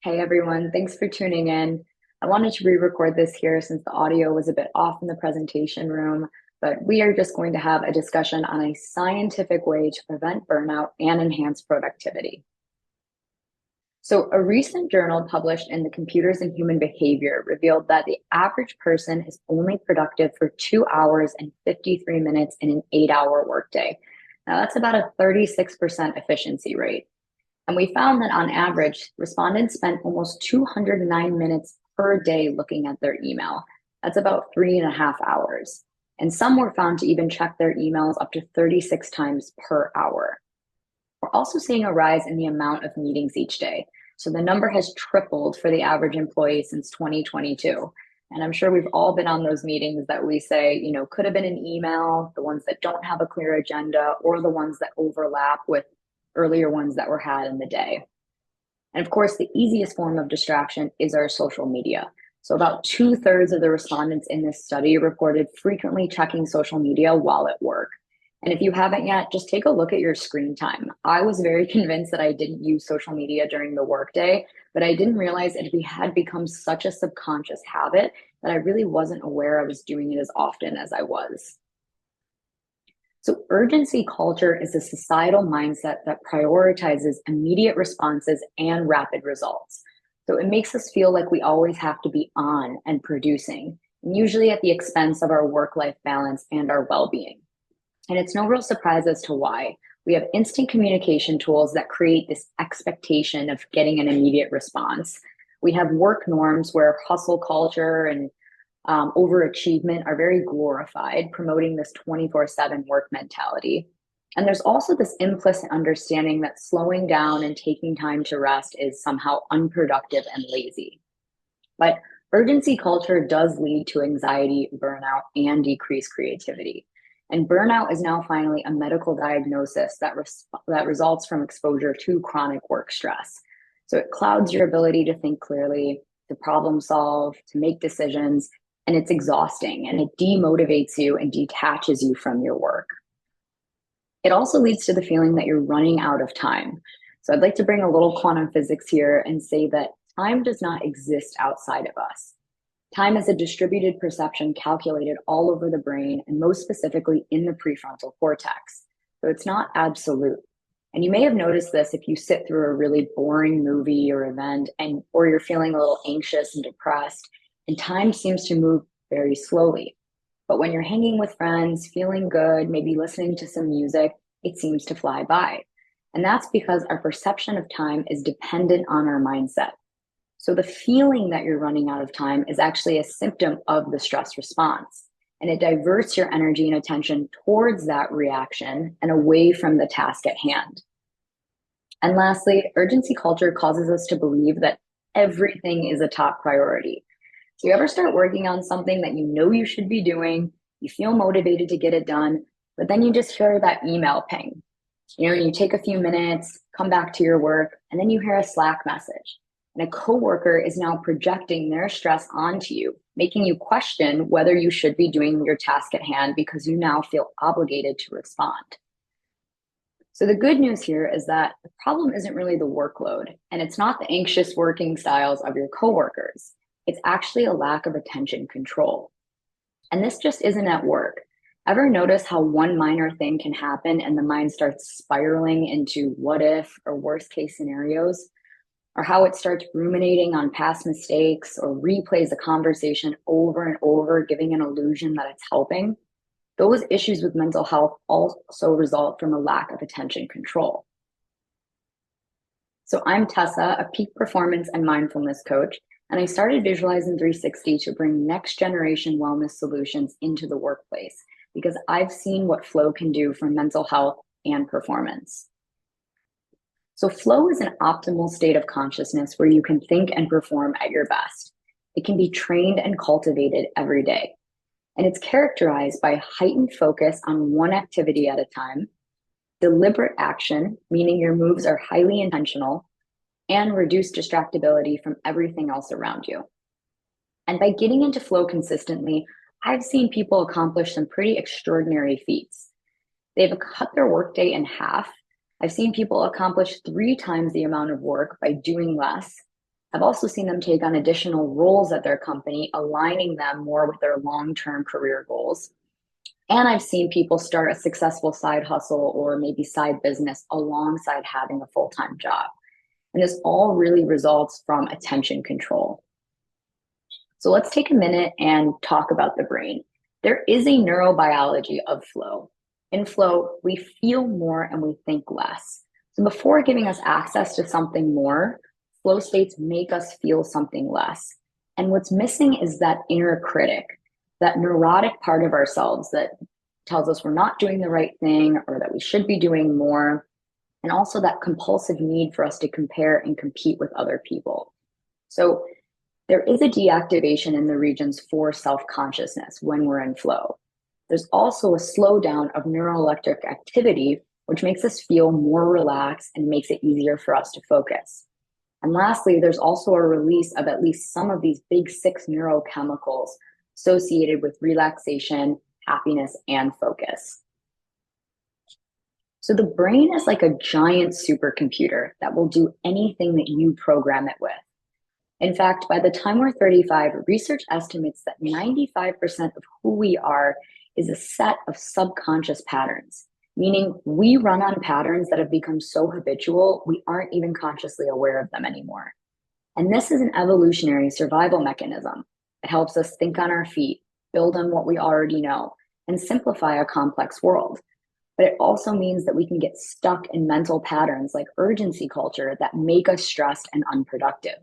Hey everyone, thanks for tuning in. I wanted to re-record this here since the audio was a bit off in the presentation room, but we are just going to have a discussion on a scientific way to prevent burnout and enhance productivity. So, a recent journal published in the Computers and Human Behavior revealed that the average person is only productive for 2 hours and 53 minutes in an 8-hour workday. Now, that's about a 36% efficiency rate. And we found that on average, respondents spent almost 209 minutes per day looking at their email. That's about 3.5 hours. And some were found to even check their emails up to 36 times per hour. We're also seeing a rise in the amount of meetings each day. So the number has tripled for the average employee since 2022. And I'm sure we've all been on those meetings that we say, could have been an email, the ones that don't have a clear agenda, or the ones that overlap with earlier ones that were had in the day. And of course, the easiest form of distraction is our social media. So about 2/3 of the respondents in this study reported frequently checking social media while at work. And if you haven't yet, just take a look at your screen time. I was very convinced that I didn't use social media during the workday, but I didn't realize it had become such a subconscious habit that I really wasn't aware I was doing it as often as I was. So, urgency culture is a societal mindset that prioritizes immediate responses and rapid results. So, it makes us feel like we always have to be on and producing, and usually at the expense of our work life balance and our well being. And it's no real surprise as to why. We have instant communication tools that create this expectation of getting an immediate response. We have work norms where hustle culture and overachievement are very glorified, promoting this 24/7 work mentality. And there's also this implicit understanding that slowing down and taking time to rest is somehow unproductive and lazy. But urgency culture does lead to anxiety, burnout, and decreased creativity. And burnout is now finally a medical diagnosis that results from exposure to chronic work stress. So it clouds your ability to think clearly, to problem solve, to make decisions, and it's exhausting and it demotivates you and detaches you from your work. It also leads to the feeling that you're running out of time. So I'd like to bring a little quantum physics here and say that time does not exist outside of us. Time is a distributed perception calculated all over the brain and most specifically in the prefrontal cortex. So it's not absolute. And you may have noticed this if you sit through a really boring movie or event or you're feeling a little anxious and depressed, and time seems to move very slowly. But when you're hanging with friends, feeling good, maybe listening to some music, it seems to fly by. And that's because our perception of time is dependent on our mindset. So the feeling that you're running out of time is actually a symptom of the stress response. And it diverts your energy and attention towards that reaction and away from the task at hand. And lastly, urgency culture causes us to believe that everything is a top priority. So you ever start working on something that you know you should be doing, you feel motivated to get it done, but then you just hear that email ping. You take a few minutes, come back to your work, and then you hear a Slack message. And a coworker is now projecting their stress onto you, making you question whether you should be doing your task at hand because you now feel obligated to respond. So the good news here is that the problem isn't really the workload, and it's not the anxious working styles of your coworkers. It's actually a lack of attention control. And this just isn't at work. Ever notice how one minor thing can happen and the mind starts spiraling into what if or worst case scenarios? Or how it starts ruminating on past mistakes or replays a conversation over and over, giving an illusion that it's helping? Those issues with mental health also result from a lack of attention control. So I'm Tessa, a peak performance and mindfulness coach, and I started Visualizing 360 to bring next generation wellness solutions into the workplace because I've seen what flow can do for mental health and performance. So flow is an optimal state of consciousness where you can think and perform at your best. It can be trained and cultivated every day. And it's characterized by heightened focus on one activity at a time, deliberate action, meaning your moves are highly intentional, and reduced distractibility from everything else around you. And by getting into flow consistently, I've seen people accomplish some pretty extraordinary feats. They've cut their workday in half. I've seen people accomplish 3 times the amount of work by doing less. I've also seen them take on additional roles at their company, aligning them more with their long-term career goals. And I've seen people start a successful side hustle or maybe side business alongside having a full-time job. And this all really results from attention control. So let's take a minute and talk about the brain. There is a neurobiology of flow. In flow, we feel more and we think less. So before giving us access to something more, flow states make us feel something less. And what's missing is that inner critic, that neurotic part of ourselves that tells us we're not doing the right thing or that we should be doing more. And also that compulsive need for us to compare and compete with other people. So there is a deactivation in the regions for self-consciousness when we're in flow. There's also a slowdown of neuroelectric activity, which makes us feel more relaxed and makes it easier for us to focus. And lastly, there's also a release of at least some of these big 6 neurochemicals associated with relaxation, happiness, and focus. So the brain is like a giant supercomputer that will do anything that you program it with. In fact, by the time we're 35, research estimates that 95% of who we are is a set of subconscious patterns, meaning we run on patterns that have become so habitual, we aren't even consciously aware of them anymore. And this is an evolutionary survival mechanism. It helps us think on our feet, build on what we already know, and simplify a complex world. But it also means that we can get stuck in mental patterns like urgency culture that make us stressed and unproductive.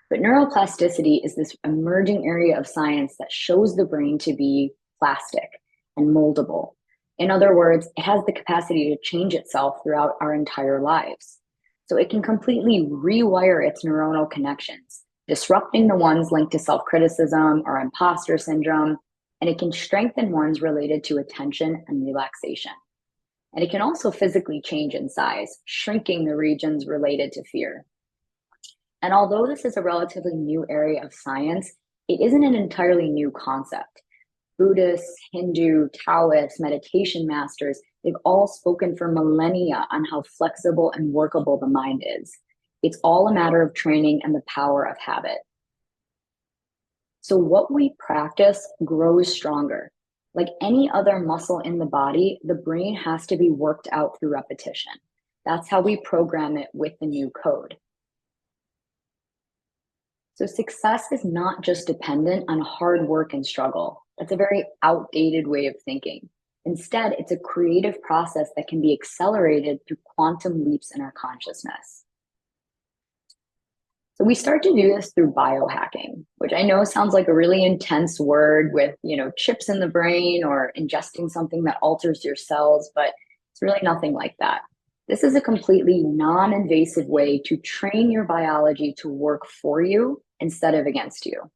But neuroplasticity is this emerging area of science that shows the brain to be plastic and moldable. In other words, it has the capacity to change itself throughout our entire lives. So it can completely rewire its neuronal connections, disrupting the ones linked to self-criticism or imposter syndrome, and it can strengthen ones related to attention and relaxation. And it can also physically change in size, shrinking the regions related to fear. And although this is a relatively new area of science, it isn't an entirely new concept. Buddhists, Hindu, Taoists, meditation masters, they've all spoken for millennia on how flexible and workable the mind is. It's all a matter of training and the power of habit. So what we practice grows stronger. Like any other muscle in the body, the brain has to be worked out through repetition. That's how we program it with the new code. So success is not just dependent on hard work and struggle. That's a very outdated way of thinking. Instead, it's a creative process that can be accelerated through quantum leaps in our consciousness. So we start to do this through biohacking, which I know sounds like a really intense word with, chips in the brain or ingesting something that alters your cells, but it's really nothing like that. This is a completely non-invasive way to train your biology to work for you instead of against you.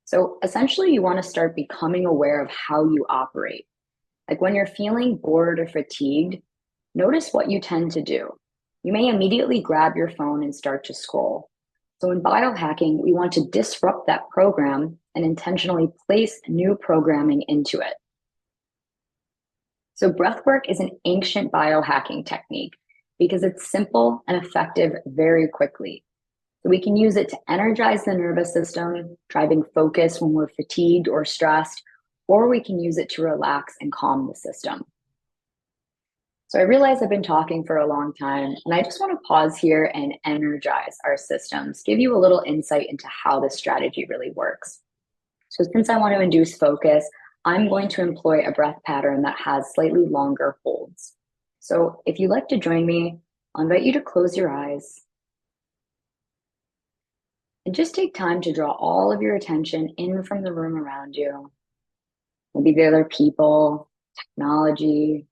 So essentially, you want to start becoming aware of how you operate. Like when you're feeling bored or fatigued, notice what you tend to do. You may immediately grab your phone and start to scroll. So in biohacking, we want to disrupt that program and intentionally place new programming into it. So breathwork is an ancient biohacking technique because it's simple and effective very quickly. So we can use it to energize the nervous system, driving focus when we're fatigued or stressed, or we can use it to relax and calm the system. So I realize I've been talking for a long time, and I just want to pause here and energize our systems, give you a little insight into how this strategy really works. So since I want to induce focus, I'm going to employ a breath pattern that has slightly longer holds. So if you'd like to join me, I'll invite you to close your eyes and just take time to draw all of your attention in from the room around you. Maybe the other people, technology,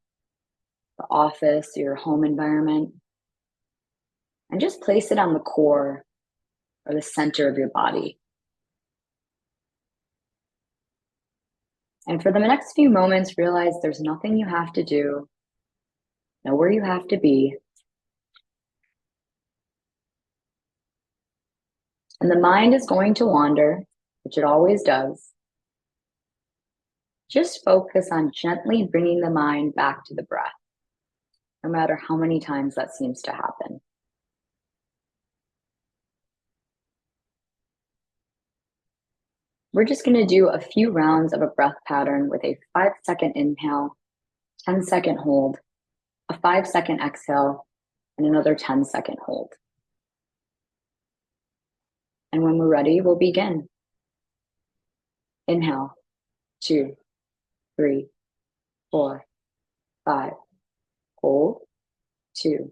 the office, your home environment, and just place it on the core or the center of your body. And for the next few moments, realize there's nothing you have to do, nowhere you have to be. And the mind is going to wander, which it always does. Just focus on gently bringing the mind back to the breath, no matter how many times that seems to happen. We're just going to do a few rounds of a breath pattern with a 5-second inhale, 10-second hold, a 5-second exhale, and another 10-second hold. And when we're ready, we'll begin. Inhale, 2, 3, 4, 5. Hold, 2,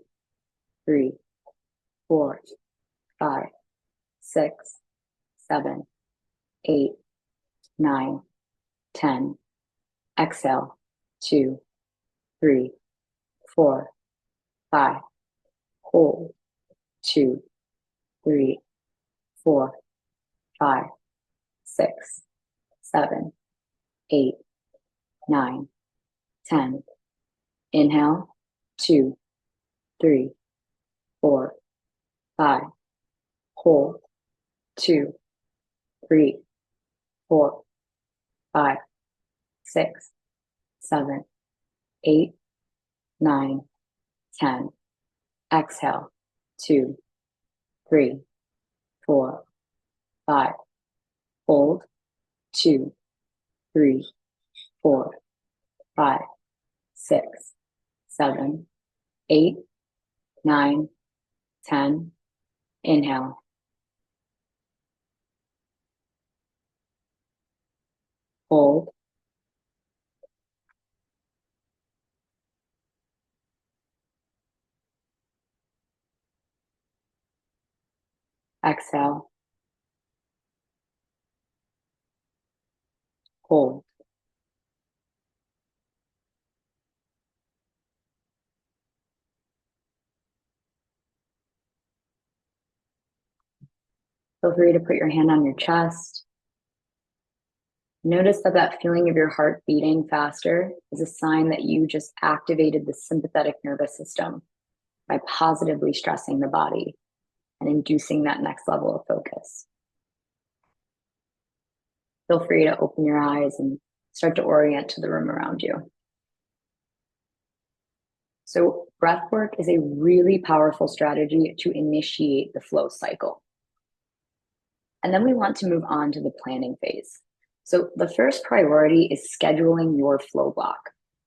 3, 4, 5, 6, 7, 8, 9, 10. Exhale, 2, 3, 4, 5. Hold, 2, 3, 4, 5, 6, 7, 8, 9, 10. Inhale, 2, 3, 4, 5. Hold, 2, 3, 4, 5, 6, 7, 8, 9, 10. Exhale, 2, 3, 4, 5. Hold, 2, 3, 4, 5, 6, 7, 8, 9, 10. Inhale. Hold. Exhale. Hold. Feel free to put your hand on your chest. Notice that that feeling of your heart beating faster is a sign that you just activated the sympathetic nervous system by positively stressing the body and inducing that next level of focus. Feel free to open your eyes and start to orient to the room around you. So breath work is a really powerful strategy to initiate the flow cycle. And then we want to move on to the planning phase. So the first priority is scheduling your flow block.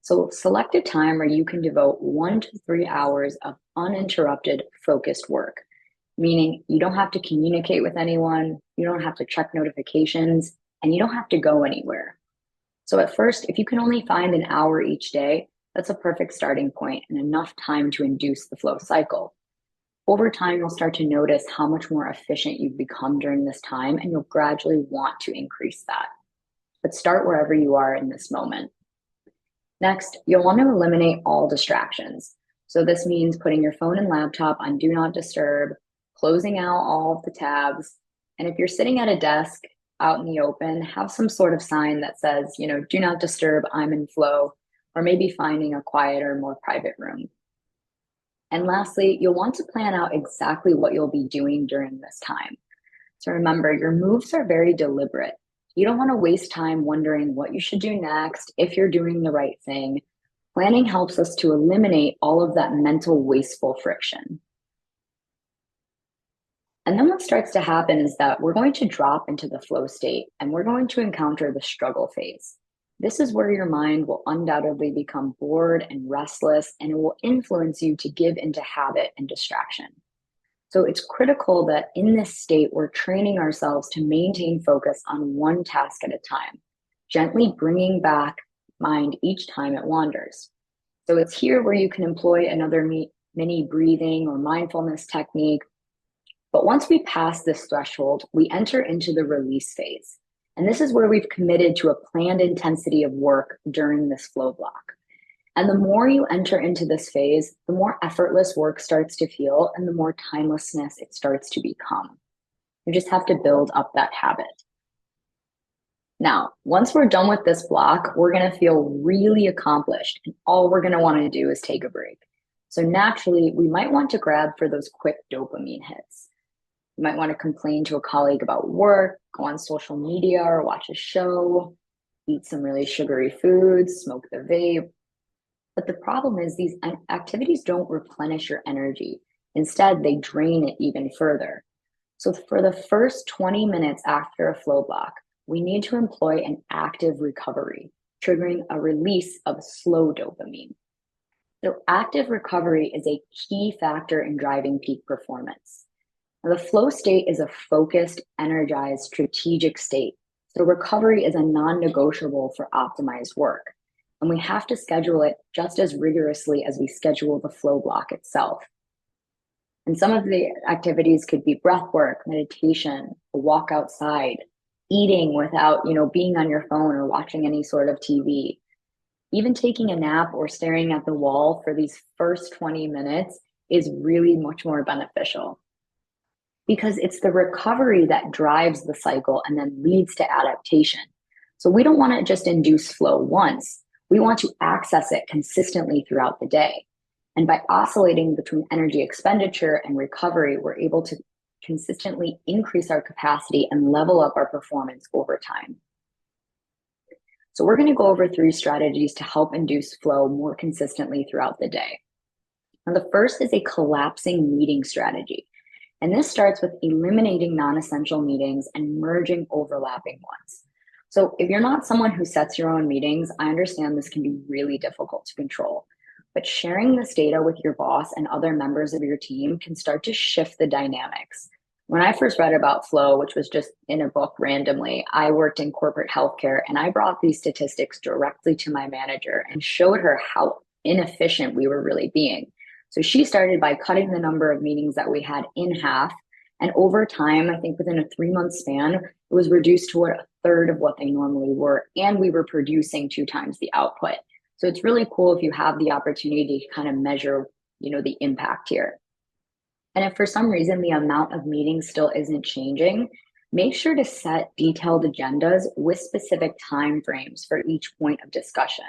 So select a time where you can devote 1 to 3 hours of uninterrupted, focused work, meaning you don't have to communicate with anyone, you don't have to check notifications, and you don't have to go anywhere. So at first, if you can only find an hour each day, that's a perfect starting point and enough time to induce the flow cycle. Over time, you'll start to notice how much more efficient you've become during this time, and you'll gradually want to increase that. But start wherever you are in this moment. Next, you'll want to eliminate all distractions. So this means putting your phone and laptop on do not disturb, closing out all of the tabs. And if you're sitting at a desk out in the open, have some sort of sign that says, do not disturb, I'm in flow, or maybe finding a quieter, more private room. And lastly, you'll want to plan out exactly what you'll be doing during this time. So remember, your moves are very deliberate. You don't want to waste time wondering what you should do next, if you're doing the right thing. Planning helps us to eliminate all of that mental wasteful friction. And then what starts to happen is that we're going to drop into the flow state and we're going to encounter the struggle phase. This is where your mind will undoubtedly become bored and restless, and it will influence you to give into habit and distraction. So it's critical that in this state, we're training ourselves to maintain focus on one task at a time, gently bringing back mind each time it wanders. So it's here where you can employ another mini breathing or mindfulness technique. But once we pass this threshold, we enter into the release phase. And this is where we've committed to a planned intensity of work during this flow block. And the more you enter into this phase, the more effortless work starts to feel and the more timelessness it starts to become. You just have to build up that habit. Now, once we're done with this block, we're going to feel really accomplished, and all we're going to want to do is take a break. So naturally, we might want to grab for those quick dopamine hits. You might want to complain to a colleague about work, go on social media or watch a show, eat some really sugary foods, smoke the vape. But the problem is these activities don't replenish your energy. Instead, they drain it even further. So for the first 20 minutes after a flow block, we need to employ an active recovery, triggering a release of slow dopamine. So active recovery is a key factor in driving peak performance. Now, the flow state is a focused, energized, strategic state. So recovery is a non-negotiable for optimized work. And we have to schedule it just as rigorously as we schedule the flow block itself. And some of the activities could be breath work, meditation, a walk outside, eating without, being on your phone or watching any sort of TV. Even taking a nap or staring at the wall for these first 20 minutes is really much more beneficial because it's the recovery that drives the cycle and then leads to adaptation. So we don't want to just induce flow once. We want to access it consistently throughout the day. And by oscillating between energy expenditure and recovery, we're able to consistently increase our capacity and level up our performance over time. So we're going to go over 3 strategies to help induce flow more consistently throughout the day. Now, the first is a collapsing meeting strategy. And this starts with eliminating non-essential meetings and merging overlapping ones. So if you're not someone who sets your own meetings, I understand this can be really difficult to control. But sharing this data with your boss and other members of your team can start to shift the dynamics. When I first read about flow, which was just in a book randomly, I worked in corporate healthcare and I brought these statistics directly to my manager and showed her how inefficient we were really being. So she started by cutting the number of meetings that we had in half. And over time, I think within a 3-month span, it was reduced to a third of what they normally were. And we were producing 2 times the output. So it's really cool if you have the opportunity to kind of measure, the impact here. And if for some reason the amount of meetings still isn't changing, make sure to set detailed agendas with specific time frames for each point of discussion.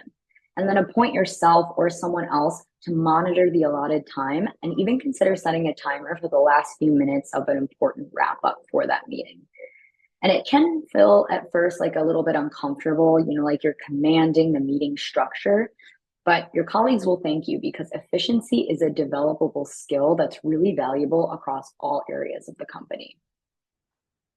And then appoint yourself or someone else to monitor the allotted time, and even consider setting a timer for the last few minutes of an important wrap up for that meeting. And it can feel at first like a little bit uncomfortable, like you're commanding the meeting structure. But your colleagues will thank you because efficiency is a developable skill that's really valuable across all areas of the company.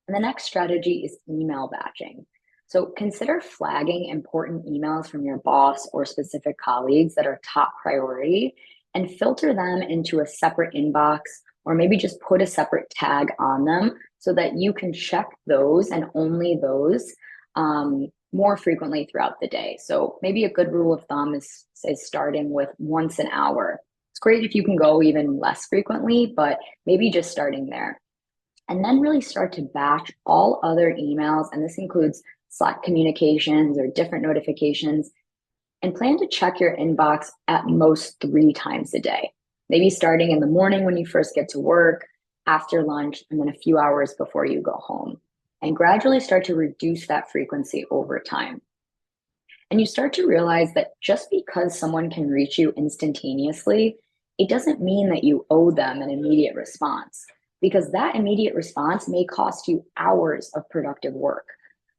And the next strategy is email batching. So consider flagging important emails from your boss or specific colleagues that are top priority and filter them into a separate inbox, or maybe just put a separate tag on them so that you can check those and only those more frequently throughout the day. So maybe a good rule of thumb is starting with once an hour. It's great if you can go even less frequently, but maybe just starting there. And then really start to batch all other emails, and this includes Slack communications or different notifications, and plan to check your inbox at most 3 times a day. Maybe starting in the morning when you first get to work, after lunch, and then a few hours before you go home. And gradually start to reduce that frequency over time. And you start to realize that just because someone can reach you instantaneously, it doesn't mean that you owe them an immediate response, because that immediate response may cost you hours of productive work.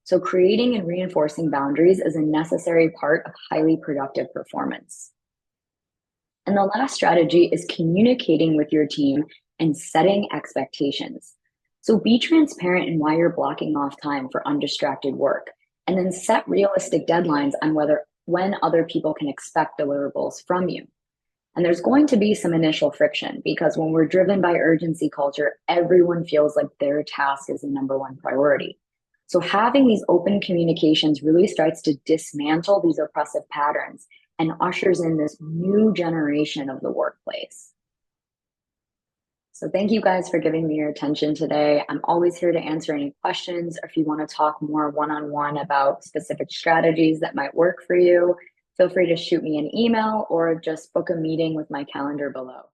So creating and reinforcing boundaries is a necessary part of highly productive performance. And the last strategy is communicating with your team and setting expectations. So be transparent in why you're blocking off time for undistracted work, and then set realistic deadlines on when other people can expect deliverables from you. And there's going to be some initial friction because when we're driven by urgency culture, everyone feels like their task is the number one priority. So having these open communications really starts to dismantle these oppressive patterns and ushers in this new generation of the workplace. So thank you guys for giving me your attention today. I'm always here to answer any questions. If you want to talk more one-on-one about specific strategies that might work for you, feel free to shoot me an email or just book a meeting with my calendar below.